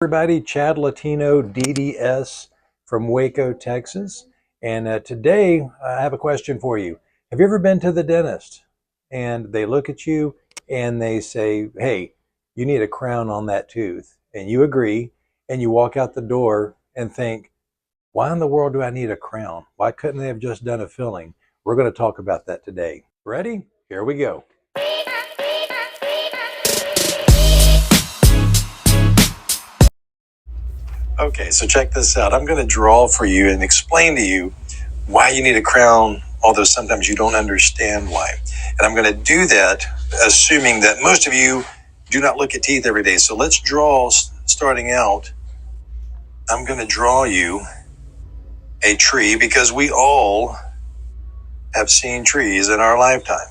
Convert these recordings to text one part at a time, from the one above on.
Everybody, Chad Latino DDS from Waco, Texas. And today I have a question for you. Have you ever been to the dentist and they look at you and they say, hey, you need a crown on that tooth? And you agree and you walk out the door and think, why in the world do I need a crown? Why couldn't they have just done a filling? We're going to talk about that today. Ready? Here we go. Okay, so check this out. I'm going to draw for you and explain to you why you need a crown, although sometimes you don't understand why. And I'm going to do that assuming that most of you do not look at teeth every day. So let's draw, starting out, I'm going to draw you a tree because we all have seen trees in our lifetime.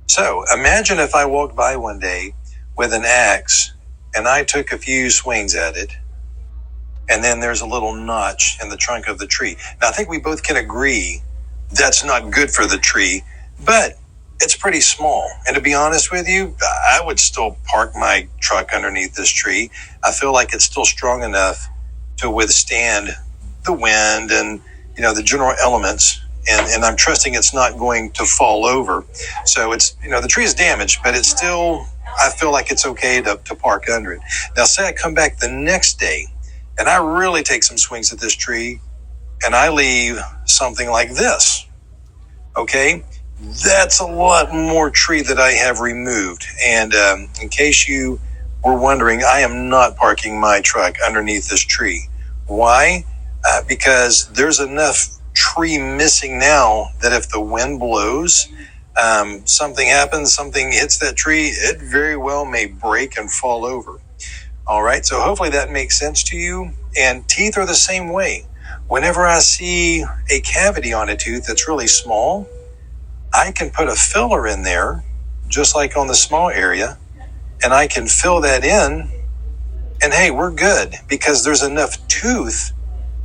So imagine if I walked by one day with an axe and I took a few swings at it, and then there's a little notch in the trunk of the tree. Now, I think we both can agree that's not good for the tree, but it's pretty small. And to be honest with you, I would still park my truck underneath this tree. I feel like it's still strong enough to withstand the wind and, the general elements. And I'm trusting it's not going to fall over. So it's, the tree is damaged, but it's still, I feel like it's okay to park under it. Now, say I come back the next day, and I really take some swings at this tree, and I leave something like this. Okay? That's a lot more tree that I have removed. And in case you were wondering, I am not parking my truck underneath this tree. Why? Because there's enough tree missing now that if the wind blows, something happens, something hits that tree, it very well may break and fall over. All right, so hopefully that makes sense to you. And teeth are the same way. Whenever I see a cavity on a tooth that's really small, I can put a filler in there, just like on the small area, and I can fill that in, and hey, we're good, because there's enough tooth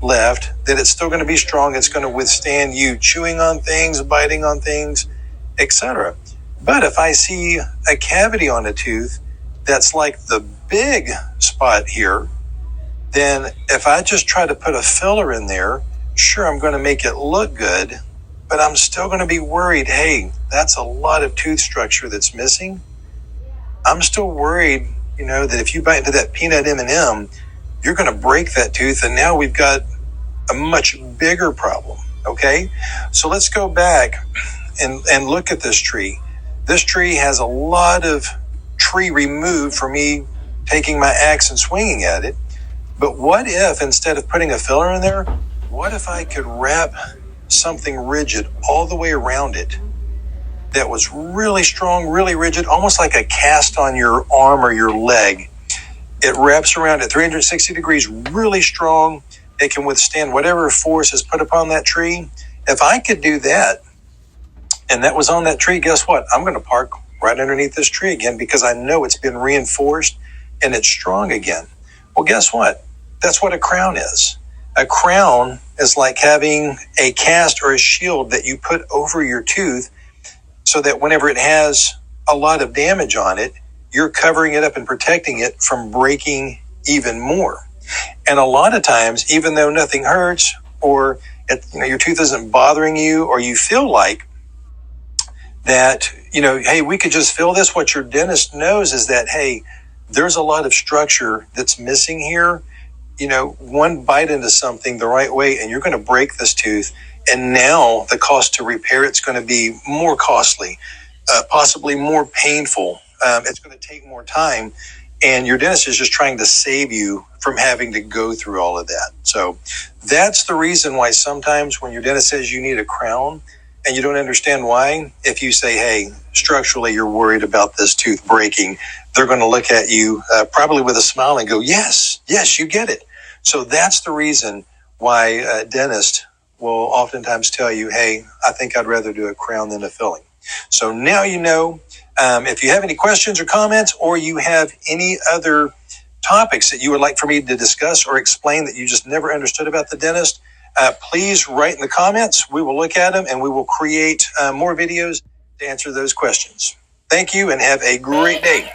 left that it's still going to be strong. It's going to withstand you chewing on things, biting on things, etc. But if I see a cavity on a tooth that's like the big spot here, then if I just try to put a filler in there, sure, I'm going to make it look good, but I'm still going to be worried, hey, that's a lot of tooth structure that's missing. I'm still worried, that if you bite into that peanut M&M, you're going to break that tooth, and now we've got a much bigger problem, okay? So let's go back and look at this tree. This tree has a lot of tree removed for me taking my axe and swinging at it. But what if, instead of putting a filler in there, what if I could wrap something rigid all the way around it that was really strong, really rigid, almost like a cast on your arm or your leg? It wraps around at 360 degrees, really strong. It can withstand whatever force is put upon that tree. If I could do that, and that was on that tree, guess what? I'm going to park right underneath this tree again because I know it's been reinforced and it's strong again. Well, guess what? That's what a crown is. A crown is like having a cast or a shield that you put over your tooth so that whenever it has a lot of damage on it, you're covering it up and protecting it from breaking even more. And a lot of times, even though nothing hurts or your tooth isn't bothering you, or you feel like that, hey, we could just fill this, what your dentist knows is that, hey, there's a lot of structure that's missing here. One bite into something the right way and you're going to break this tooth. And now the cost to repair it's going to be more costly, possibly more painful. It's going to take more time. And your dentist is just trying to save you from having to go through all of that. So that's the reason why sometimes when your dentist says you need a crown and you don't understand why, if you say, hey, structurally you're worried about this tooth breaking, they're going to look at you probably with a smile and go, yes, you get it. So that's the reason why a dentist will oftentimes tell you, hey, I think I'd rather do a crown than a filling. So now you know. If you have any questions or comments, or you have any other topics that you would like for me to discuss or explain that you just never understood about the dentist, please write in the comments. We will look at them and we will create more videos to answer those questions. Thank you and have a great day.